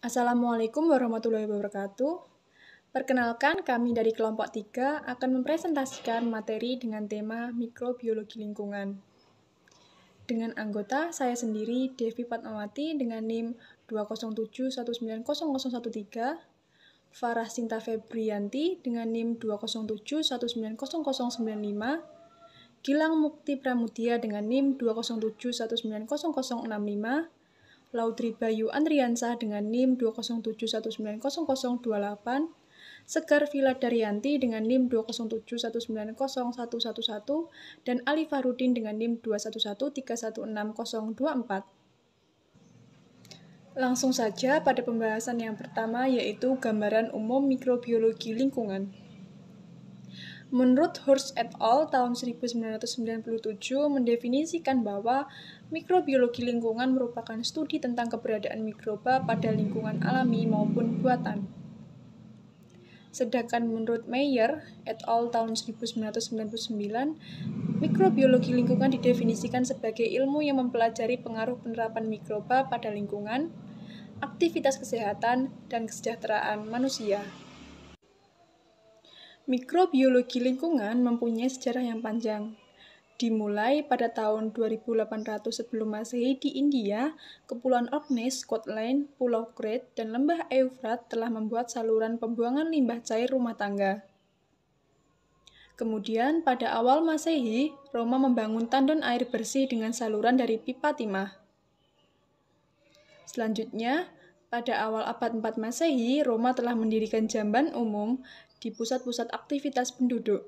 Assalamualaikum warahmatullahi wabarakatuh. Perkenalkan, kami dari kelompok 3 akan mempresentasikan materi dengan tema mikrobiologi lingkungan. Dengan anggota saya sendiri, Devi Fatmawati dengan NIM 207190013, Farah Sinta Febrianti dengan NIM 207190095, Gilang Mukti Pramudia dengan NIM 207190065, Laudri Bayu Andriansah dengan NIM 207190028, Segar Vila Daryanti dengan NIM 207190111, dan Ali Farudin dengan NIM 211316024. Langsung saja pada pembahasan yang pertama, yaitu gambaran umum mikrobiologi lingkungan. Menurut Hurst et al. Tahun 1997 mendefinisikan bahwa mikrobiologi lingkungan merupakan studi tentang keberadaan mikroba pada lingkungan alami maupun buatan. Sedangkan menurut Meyer et al. Tahun 1999, mikrobiologi lingkungan didefinisikan sebagai ilmu yang mempelajari pengaruh penerapan mikroba pada lingkungan, aktivitas kesehatan, dan kesejahteraan manusia. Mikrobiologi lingkungan mempunyai sejarah yang panjang. Dimulai pada tahun 2800 sebelum Masehi di India, Kepulauan Orkney, Scotland, Pulau Crete, dan Lembah Eufrat telah membuat saluran pembuangan limbah cair rumah tangga. Kemudian, pada awal Masehi, Roma membangun tandon air bersih dengan saluran dari pipa timah. Selanjutnya, pada awal abad 4 Masehi, Roma telah mendirikan jamban umum di pusat-pusat aktivitas penduduk.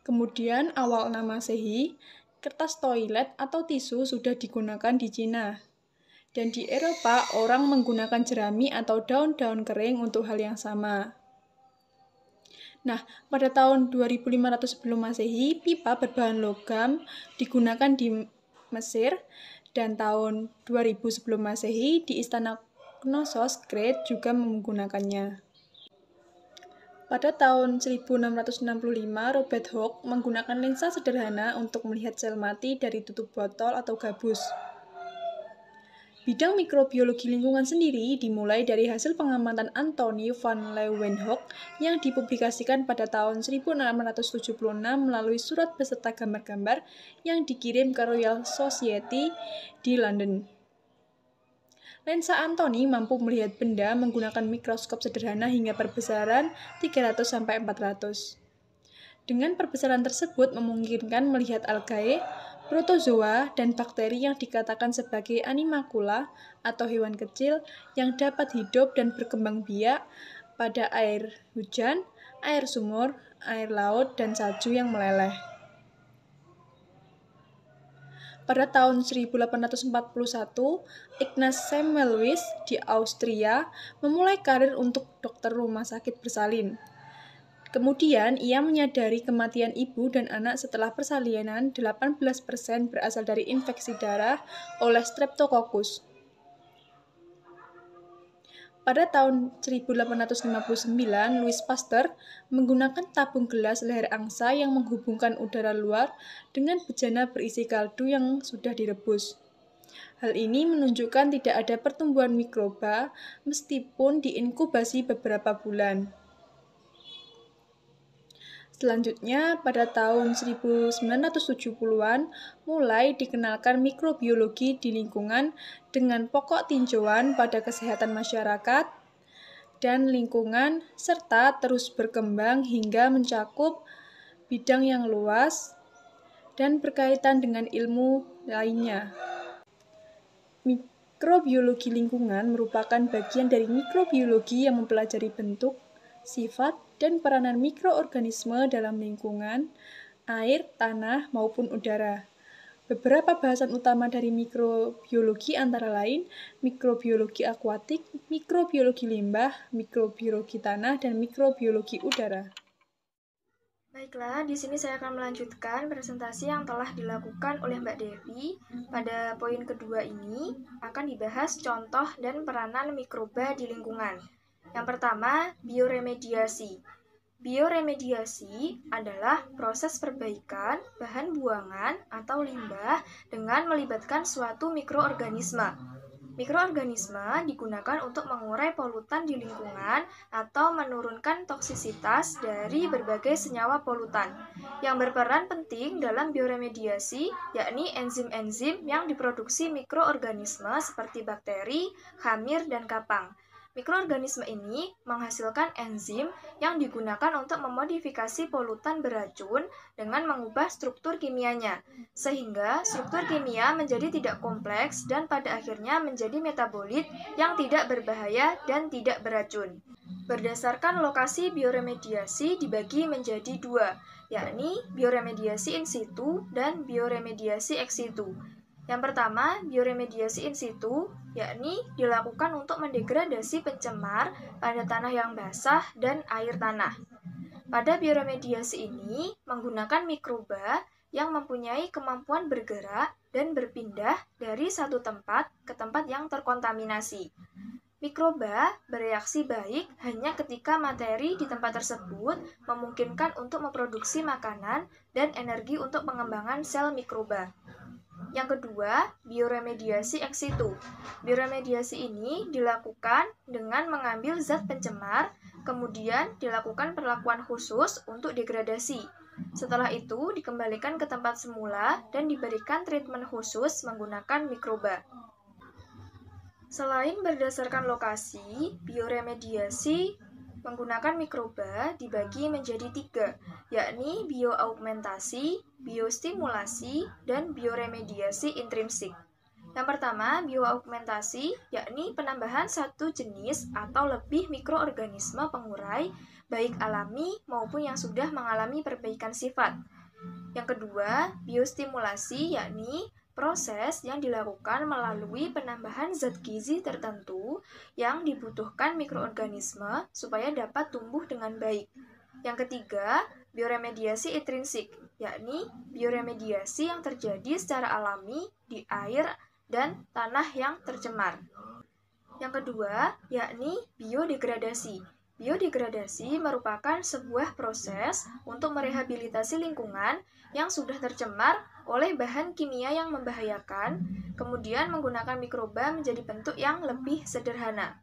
Kemudian, awal 6 Masehi, kertas toilet atau tisu sudah digunakan di Cina. Dan di Eropa, orang menggunakan jerami atau daun-daun kering untuk hal yang sama. Nah, pada tahun 2500 sebelum Masehi, pipa berbahan logam digunakan di Mesir, dan tahun 2000 sebelum Masehi di Istana Knossos, Crete juga menggunakannya. Pada tahun 1665, Robert Hooke menggunakan lensa sederhana untuk melihat sel mati dari tutup botol atau gabus. Bidang mikrobiologi lingkungan sendiri dimulai dari hasil pengamatan Anthony van Leeuwenhoek yang dipublikasikan pada tahun 1676 melalui surat beserta gambar-gambar yang dikirim ke Royal Society di London. Lensa Anthony mampu melihat benda menggunakan mikroskop sederhana hingga perbesaran 300-400. Dengan perbesaran tersebut memungkinkan melihat algae, protozoa, dan bakteri yang dikatakan sebagai animalcula atau hewan kecil yang dapat hidup dan berkembang biak pada air hujan, air sumur, air laut, dan salju yang meleleh. Pada tahun 1841, Ignaz Semmelweis di Austria memulai karir untuk dokter rumah sakit bersalin. Kemudian, ia menyadari kematian ibu dan anak setelah persalinan 18% berasal dari infeksi darah oleh Streptococcus. Pada tahun 1859, Louis Pasteur menggunakan tabung gelas leher angsa yang menghubungkan udara luar dengan bejana berisi kaldu yang sudah direbus. Hal ini menunjukkan tidak ada pertumbuhan mikroba meskipun diinkubasi beberapa bulan. Selanjutnya, pada tahun 1970-an, mulai dikenalkan mikrobiologi di lingkungan dengan pokok tinjauan pada kesehatan masyarakat dan lingkungan, serta terus berkembang hingga mencakup bidang yang luas dan berkaitan dengan ilmu lainnya. Mikrobiologi lingkungan merupakan bagian dari mikrobiologi yang mempelajari bentuk, sifat, dan peranan mikroorganisme dalam lingkungan, air, tanah, maupun udara. Beberapa bahasan utama dari mikrobiologi antara lain mikrobiologi akuatik, mikrobiologi limbah, mikrobiologi tanah, dan mikrobiologi udara. Baiklah, di sini saya akan melanjutkan presentasi yang telah dilakukan oleh Mbak Devi. Pada poin kedua ini akan dibahas contoh dan peranan mikroba di lingkungan. Yang pertama, bioremediasi. Bioremediasi adalah proses perbaikan bahan buangan atau limbah dengan melibatkan suatu mikroorganisme. Mikroorganisme digunakan untuk mengurai polutan di lingkungan atau menurunkan toksisitas dari berbagai senyawa polutan yang berperan penting dalam bioremediasi, yakni enzim-enzim yang diproduksi mikroorganisme seperti bakteri, hamir, dan kapang. Mikroorganisme ini menghasilkan enzim yang digunakan untuk memodifikasi polutan beracun dengan mengubah struktur kimianya, sehingga struktur kimia menjadi tidak kompleks dan pada akhirnya menjadi metabolit yang tidak berbahaya dan tidak beracun. Berdasarkan lokasi bioremediasi dibagi menjadi dua, yakni bioremediasi in situ dan bioremediasi ex situ. Yang pertama, bioremediasi in situ, yakni dilakukan untuk mendegradasi pencemar pada tanah yang basah dan air tanah. Pada bioremediasi ini, menggunakan mikroba yang mempunyai kemampuan bergerak dan berpindah dari satu tempat ke tempat yang terkontaminasi. Mikroba bereaksi baik hanya ketika materi di tempat tersebut memungkinkan untuk memproduksi makanan dan energi untuk pengembangan sel mikroba. Yang kedua, bioremediasi ex situ. Bioremediasi ini dilakukan dengan mengambil zat pencemar, kemudian dilakukan perlakuan khusus untuk degradasi. Setelah itu, dikembalikan ke tempat semula dan diberikan treatment khusus menggunakan mikroba. Selain berdasarkan lokasi, bioremediasi menggunakan mikroba dibagi menjadi tiga, yakni bioaugmentasi, biostimulasi, dan bioremediasi intrinsik. Yang pertama, bioaugmentasi, yakni penambahan satu jenis atau lebih mikroorganisme pengurai, baik alami maupun yang sudah mengalami perbaikan sifat. Yang kedua, biostimulasi, yakni proses yang dilakukan melalui penambahan zat gizi tertentu yang dibutuhkan mikroorganisme supaya dapat tumbuh dengan baik. Yang ketiga, bioremediasi intrinsik, yakni bioremediasi yang terjadi secara alami di air dan tanah yang tercemar. Yang kedua, yakni biodegradasi. Biodegradasi merupakan sebuah proses untuk merehabilitasi lingkungan yang sudah tercemar oleh bahan kimia yang membahayakan, kemudian menggunakan mikroba menjadi bentuk yang lebih sederhana.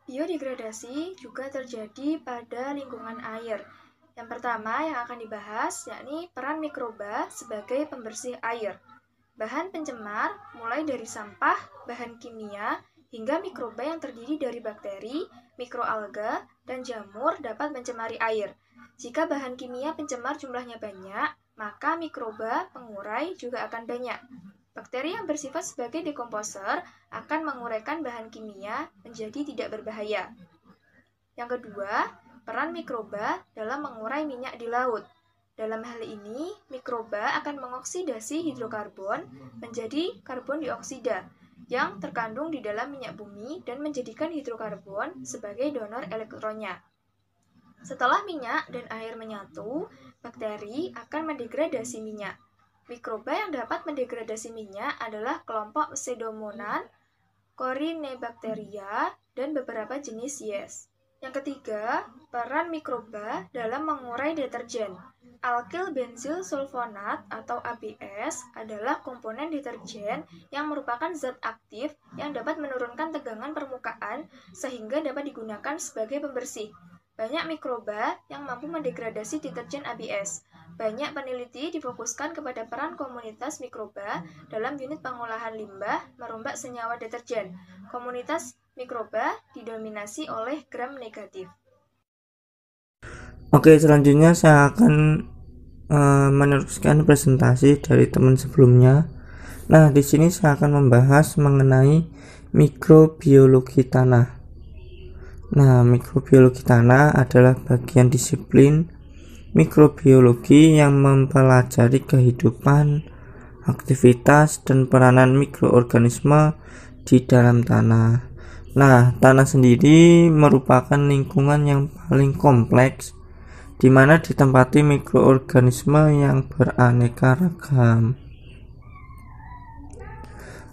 Biodegradasi juga terjadi pada lingkungan air. Yang pertama yang akan dibahas yakni peran mikroba sebagai pembersih air. Bahan pencemar mulai dari sampah, bahan kimia, hingga mikroba yang terdiri dari bakteri, mikroalga, dan jamur dapat mencemari air. Jika bahan kimia pencemar jumlahnya banyak, maka mikroba pengurai juga akan banyak. Bakteri yang bersifat sebagai dekomposer akan menguraikan bahan kimia menjadi tidak berbahaya. Yang kedua, peran mikroba dalam mengurai minyak di laut. Dalam hal ini, mikroba akan mengoksidasi hidrokarbon menjadi karbon dioksida yang terkandung di dalam minyak bumi dan menjadikan hidrokarbon sebagai donor elektronnya. Setelah minyak dan air menyatu, bakteri akan mendegradasi minyak. Mikroba yang dapat mendegradasi minyak adalah kelompok Pseudomonas, Corynebacteria, dan beberapa jenis Yeast. Yang ketiga, peran mikroba dalam mengurai deterjen. Alkyl benzyl sulfonat atau ABS adalah komponen deterjen yang merupakan zat aktif yang dapat menurunkan tegangan permukaan sehingga dapat digunakan sebagai pembersih. Banyak mikroba yang mampu mendegradasi deterjen ABS. Banyak peneliti difokuskan kepada peran komunitas mikroba dalam unit pengolahan limbah merombak senyawa deterjen. Komunitas mikroba didominasi oleh gram negatif. Oke, selanjutnya saya akan meneruskan presentasi dari teman sebelumnya. Nah, di sini saya akan membahas mengenai mikrobiologi tanah. Nah, mikrobiologi tanah adalah bagian disiplin mikrobiologi yang mempelajari kehidupan, aktivitas, dan peranan mikroorganisme di dalam tanah. Nah, tanah sendiri merupakan lingkungan yang paling kompleks di mana ditempati mikroorganisme yang beraneka ragam.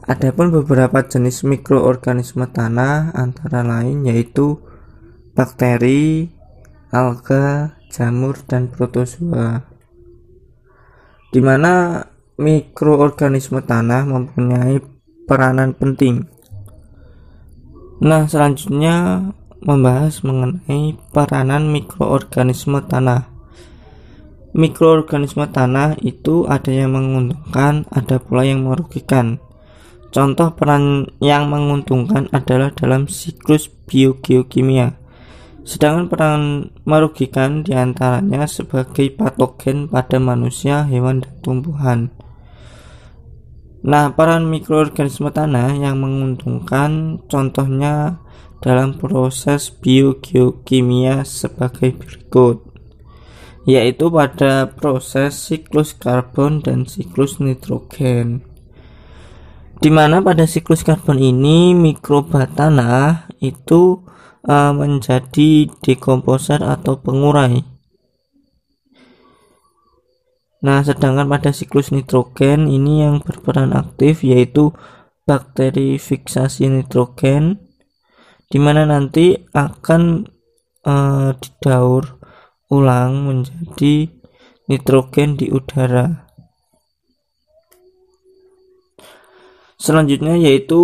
Adapun beberapa jenis mikroorganisme tanah antara lain yaitu bakteri, alga, jamur, dan protozoa. Di mana mikroorganisme tanah mempunyai peranan penting Nah, selanjutnya membahas mengenai peranan mikroorganisme tanah. Mikroorganisme tanah itu ada yang menguntungkan, ada pula yang merugikan. Contoh peran yang menguntungkan adalah dalam siklus biogeokimia. Sedangkan peran merugikan diantaranya sebagai patogen pada manusia, hewan, dan tumbuhan. Nah, peran mikroorganisme tanah yang menguntungkan contohnya dalam proses biogeokimia sebagai berikut, yaitu pada proses siklus karbon dan siklus nitrogen, di mana pada siklus karbon ini mikroba tanah itu menjadi dekomposer atau pengurai. Nah, sedangkan pada siklus nitrogen ini yang berperan aktif yaitu bakteri fiksasi nitrogen, di mana nanti akan didaur ulang menjadi nitrogen di udara. Selanjutnya yaitu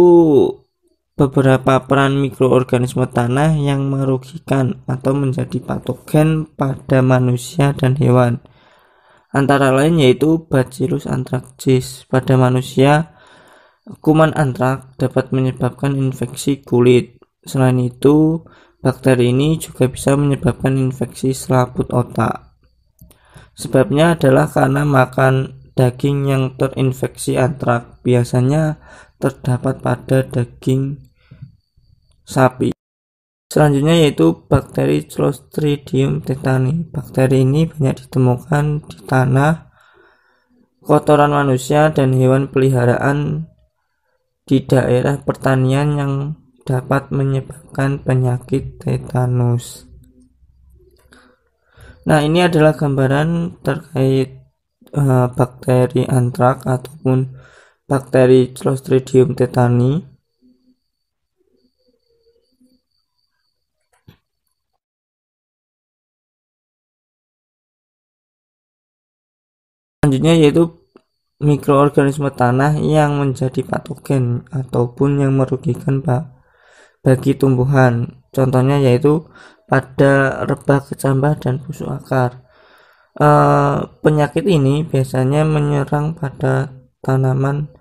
beberapa peran mikroorganisme tanah yang merugikan atau menjadi patogen pada manusia dan hewan. Antara lain yaitu Bacillus anthracis. Pada manusia, kuman antrak dapat menyebabkan infeksi kulit. Selain itu, bakteri ini juga bisa menyebabkan infeksi selaput otak. Sebabnya adalah karena makan daging yang terinfeksi antrak. Biasanya terdapat pada daging sapi. Selanjutnya yaitu bakteri Clostridium tetani. Bakteri ini banyak ditemukan di tanah, kotoran manusia, dan hewan peliharaan di daerah pertanian yang dapat menyebabkan penyakit tetanus. Nah, ini adalah gambaran terkait bakteri antrak ataupun bakteri Clostridium tetani. Selanjutnya yaitu mikroorganisme tanah yang menjadi patogen ataupun yang merugikan bagi tumbuhan. Contohnya yaitu pada rebah kecambah dan busuk akar. Penyakit ini biasanya menyerang pada tanaman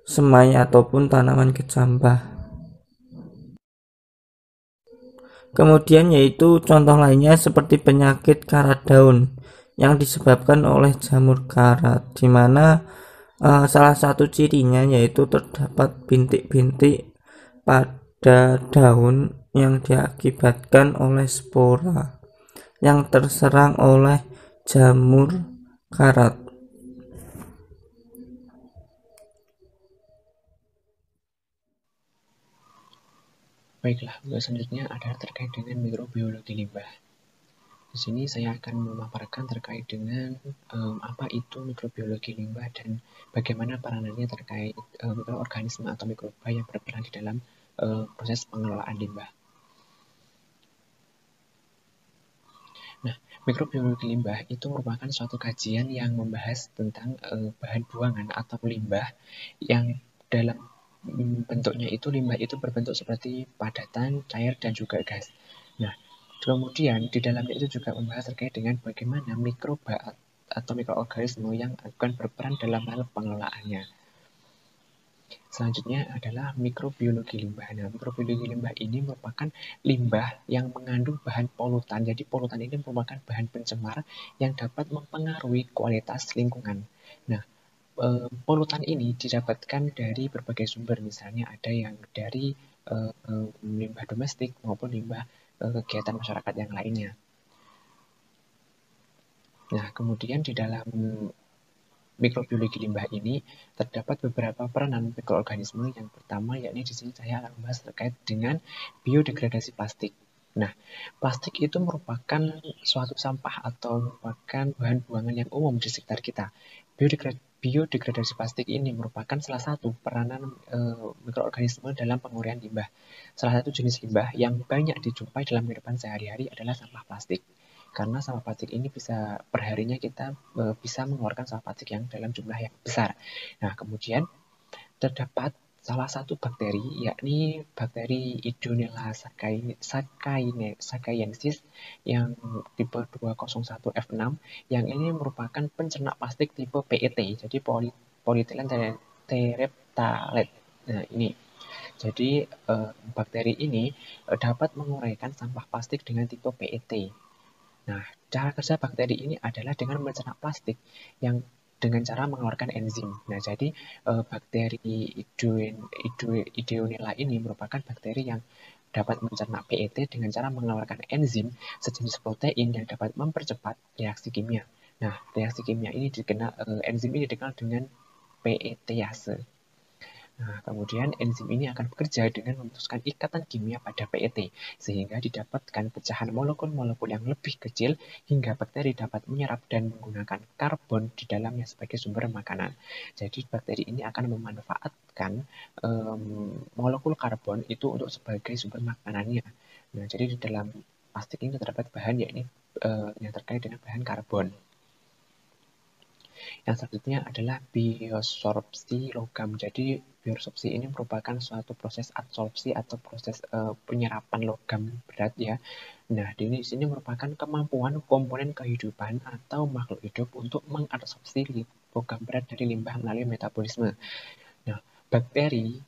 semai ataupun tanaman kecambah. Kemudian yaitu contoh lainnya seperti penyakit karat daun yang disebabkan oleh jamur karat, di mana salah satu cirinya yaitu terdapat bintik-bintik pada daun yang diakibatkan oleh spora yang terserang oleh jamur karat. Baiklah, untuk selanjutnya adalah terkait dengan mikrobiologi limbah. Di sini saya akan memaparkan terkait dengan apa itu mikrobiologi limbah dan bagaimana peranannya terkait mikroorganisme atau mikroba yang berperan di dalam proses pengelolaan limbah. Nah, mikrobiologi limbah itu merupakan suatu kajian yang membahas tentang bahan buangan atau limbah yang dalam bentuknya itu limbah itu berbentuk seperti padatan, cair, dan juga gas. Nah, kemudian di dalamnya itu juga membahas terkait dengan bagaimana mikroba atau mikroorganisme yang akan berperan dalam hal pengelolaannya. Selanjutnya adalah mikrobiologi limbah. Nah, mikrobiologi limbah ini merupakan limbah yang mengandung bahan polutan. Jadi polutan ini merupakan bahan pencemar yang dapat mempengaruhi kualitas lingkungan. Nah, polutan ini didapatkan dari berbagai sumber, misalnya ada yang dari limbah domestik maupun limbah kegiatan masyarakat yang lainnya. Nah, kemudian di dalam mikrobiologi limbah ini terdapat beberapa peranan mikroorganisme. Yang pertama yakni di sini saya akan membahas terkait dengan biodegradasi plastik. Nah, plastik itu merupakan suatu sampah atau merupakan bahan buangan yang umum di sekitar kita. Biodegradasi plastik ini merupakan salah satu peranan mikroorganisme dalam penguraian limbah. Salah satu jenis limbah yang banyak dijumpai dalam kehidupan sehari-hari adalah sampah plastik. Karena sampah plastik ini bisa perharinya kita bisa mengeluarkan sampah plastik yang dalam jumlah yang besar. Nah, kemudian terdapat salah satu bakteri, yakni bakteri Idonella sakaiensis yang tipe 201F6, yang ini merupakan pencerna plastik tipe PET, jadi polyethylene terephthalate. Nah, ini. Jadi, bakteri ini dapat menguraikan sampah plastik dengan tipe PET. Nah, cara kerja bakteri ini adalah dengan mencerna plastik yang dengan cara mengeluarkan enzim. Nah, jadi bakteri Idonella ini merupakan bakteri yang dapat mencerna PET dengan cara mengeluarkan enzim sejenis protein yang dapat mempercepat reaksi kimia. Nah, reaksi kimia ini enzim ini dikenal dengan PETase. Nah, kemudian enzim ini akan bekerja dengan memutuskan ikatan kimia pada PET, sehingga didapatkan pecahan molekul-molekul yang lebih kecil hingga bakteri dapat menyerap dan menggunakan karbon di dalamnya sebagai sumber makanan. Jadi bakteri ini akan memanfaatkan molekul karbon itu untuk sebagai sumber makanannya. Nah, jadi di dalam plastik ini terdapat bahan yakni yang terkait dengan bahan karbon. Yang selanjutnya adalah biosorpsi logam. Jadi biosorpsi ini merupakan suatu proses adsorpsi atau proses penyerapan logam berat ya. Nah, di sini merupakan kemampuan komponen kehidupan atau makhluk hidup untuk mengadsorpsi logam berat dari limbah melalui metabolisme. Nah,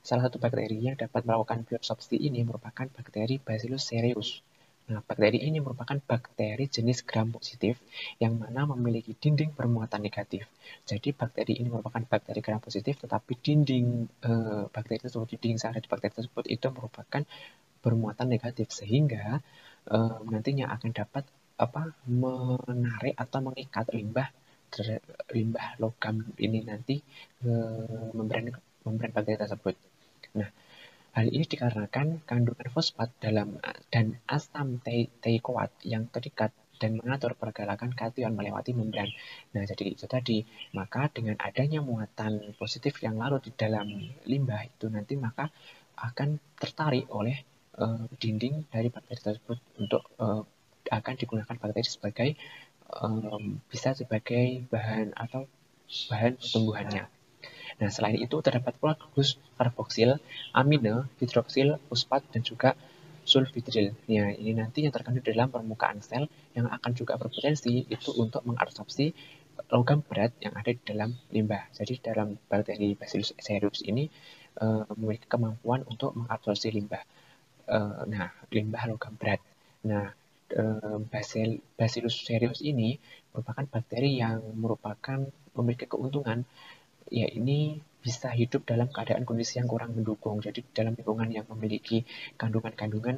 salah satu bakteri yang dapat melakukan biosorpsi ini merupakan bakteri Bacillus cereus. Nah, bakteri ini merupakan bakteri jenis gram positif yang mana memiliki dinding bermuatan negatif. Jadi bakteri ini merupakan bakteri gram positif, tetapi dinding bakteri tersebut, dinding sel dari bakteri tersebut itu merupakan bermuatan negatif, sehingga nantinya akan dapat menarik atau mengikat limbah logam ini nanti ke membran bakteri tersebut. Nah, hal ini dikarenakan kandungan fosfat dan asam teikoat yang terikat dan mengatur pergerakan kation melewati membran. Nah, jadi itu tadi. Maka dengan adanya muatan positif yang larut di dalam limbah itu nanti maka akan tertarik oleh dinding dari bakteri tersebut untuk akan digunakan bakteri sebagai bisa sebagai bahan atau bahan pertumbuhannya. Nah, selain itu terdapat pula gugus karboksil, amine, hidroksil, fosfat, dan juga sulfitryl. Nah, ini nanti yang terkandung dalam permukaan sel yang akan juga berpotensi itu untuk mengabsorpsi logam berat yang ada di dalam limbah. Jadi dalam bakteri Bacillus cereus ini memiliki kemampuan untuk mengabsorpsi limbah. Limbah logam berat. Nah, Bacillus cereus ini merupakan bakteri yang memiliki keuntungan, ya ini bisa hidup dalam keadaan kondisi yang kurang mendukung. Jadi dalam lingkungan yang memiliki kandungan-kandungan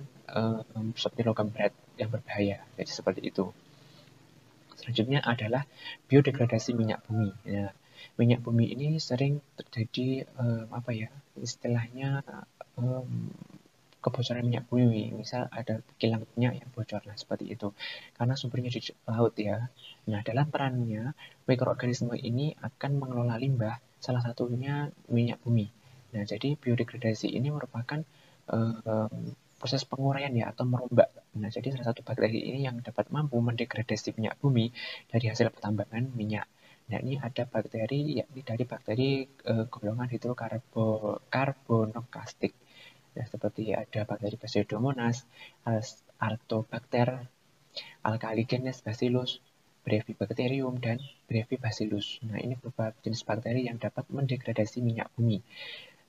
seperti logam berat yang berbahaya. Jadi seperti itu. Selanjutnya adalah biodegradasi minyak bumi. Nah, minyak bumi ini sering terjadi istilahnya kebocoran minyak bumi, misal ada kilang minyak yang bocor, nah seperti itu, karena sumbernya di laut ya. Nah, dalam perannya, mikroorganisme ini akan mengelola limbah, salah satunya minyak bumi. Nah, jadi biodegradasi ini merupakan proses penguraian ya, atau merombak. Nah, jadi salah satu bakteri ini yang dapat mampu mendegradasi minyak bumi dari hasil pertambangan minyak. Nah, ini ada bakteri, yakni dari bakteri golongan hidrokarbonoklastik. Nah, seperti ada bakteri Pseudomonas, Artobacter, Alkaligenes Bacillus, Brevibacterium, dan Brevibacillus. Nah, ini beberapa jenis bakteri yang dapat mendegradasi minyak bumi.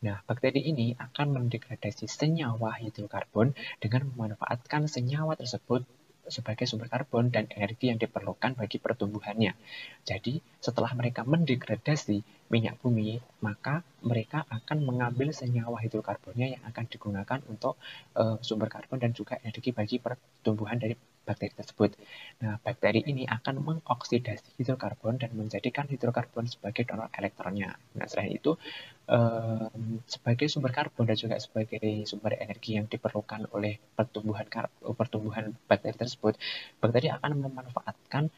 Nah, bakteri ini akan mendegradasi senyawa hidrokarbon dengan memanfaatkan senyawa tersebut sebagai sumber karbon dan energi yang diperlukan bagi pertumbuhannya. Jadi, setelah mereka mendegradasi minyak bumi, maka mereka akan mengambil senyawa hidrokarbonnya yang akan digunakan untuk sumber karbon dan juga energi bagi pertumbuhan dari bakteri tersebut. Nah, bakteri ini akan mengoksidasi hidrokarbon dan menjadikan hidrokarbon sebagai donor elektronnya. Nah, selain itu, sebagai sumber karbon dan juga sebagai sumber energi yang diperlukan oleh pertumbuhan bakteri tersebut, bakteri akan memanfaatkan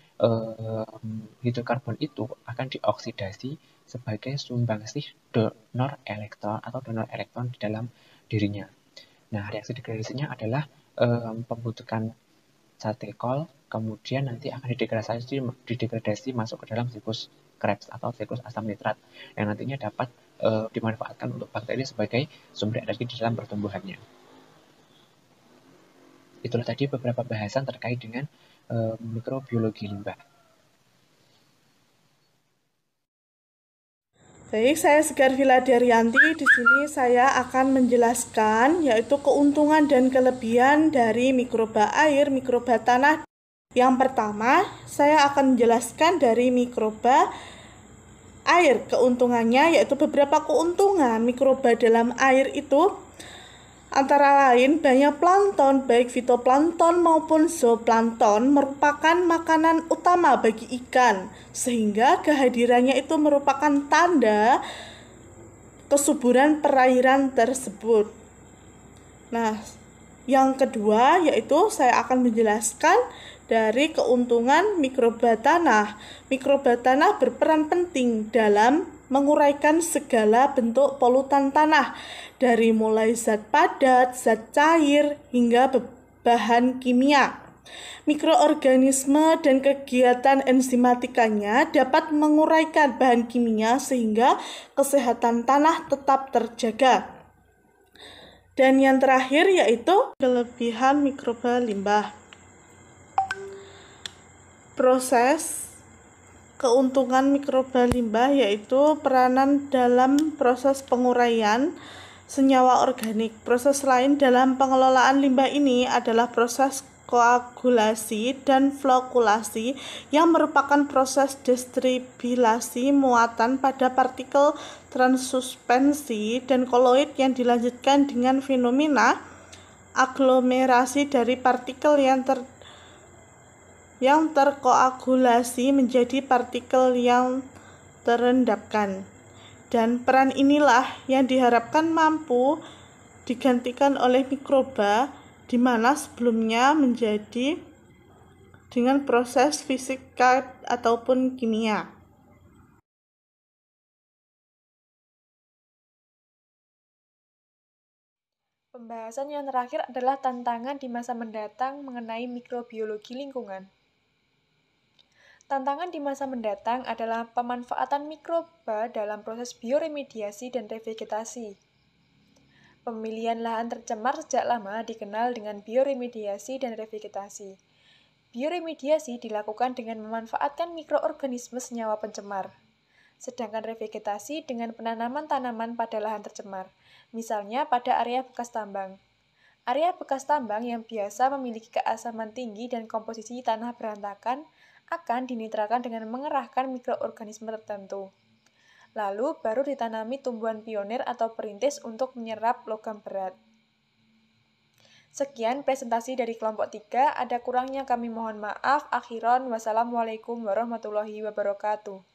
hidrokarbon itu akan dioksidasi sebagai sumbangsih donor elektron atau donor elektron di dalam dirinya. Nah, reaksi degradasinya adalah pembentukan catekol, kemudian nanti akan didegradasi masuk ke dalam siklus Krebs atau siklus asam nitrat yang nantinya dapat dimanfaatkan untuk bakteri sebagai sumber energi di dalam pertumbuhannya. Itulah tadi beberapa bahasan terkait dengan mikrobiologi limbah. Baik, saya Segar Viladarianti. Di sini saya akan menjelaskan yaitu keuntungan dan kelebihan dari mikroba air, mikroba tanah. Yang pertama, saya akan menjelaskan dari mikroba air. Keuntungannya yaitu beberapa keuntungan mikroba dalam air itu antara lain banyak plankton, baik fitoplankton maupun zooplankton merupakan makanan utama bagi ikan, sehingga kehadirannya itu merupakan tanda kesuburan perairan tersebut. Nah, yang kedua yaitu saya akan menjelaskan dari keuntungan mikroba tanah. Mikroba tanah berperan penting dalam menguraikan segala bentuk polutan tanah, dari mulai zat padat, zat cair, hingga bahan kimia. Mikroorganisme dan kegiatan enzimatikanya dapat menguraikan bahan kimia sehingga kesehatan tanah tetap terjaga. Dan yang terakhir yaitu kelebihan mikroba limbah. Proses keuntungan mikroba limbah yaitu peranan dalam proses penguraian senyawa organik. Proses lain dalam pengelolaan limbah ini adalah proses koagulasi dan flokulasi yang merupakan proses distribulasi muatan pada partikel transsuspensi dan koloid yang dilanjutkan dengan fenomena aglomerasi dari partikel yang terkoagulasi menjadi partikel yang terendapkan. Dan peran inilah yang diharapkan mampu digantikan oleh mikroba, di mana sebelumnya menjadi dengan proses fisika ataupun kimia. Pembahasan yang terakhir adalah tantangan di masa mendatang mengenai mikrobiologi lingkungan. Tantangan di masa mendatang adalah pemanfaatan mikroba dalam proses bioremediasi dan revegetasi. Pemilihan lahan tercemar sejak lama dikenal dengan bioremediasi dan revegetasi. Bioremediasi dilakukan dengan memanfaatkan mikroorganisme senyawa pencemar. Sedangkan revegetasi dengan penanaman tanaman pada lahan tercemar, misalnya pada area bekas tambang. Area bekas tambang yang biasa memiliki keasaman tinggi dan komposisi tanah berantakan akan dinitrakan dengan mengerahkan mikroorganisme tertentu. Lalu baru ditanami tumbuhan pionir atau perintis untuk menyerap logam berat. Sekian presentasi dari kelompok 3, ada kurangnya kami mohon maaf. Akhiron, wassalamualaikum warahmatullahi wabarakatuh.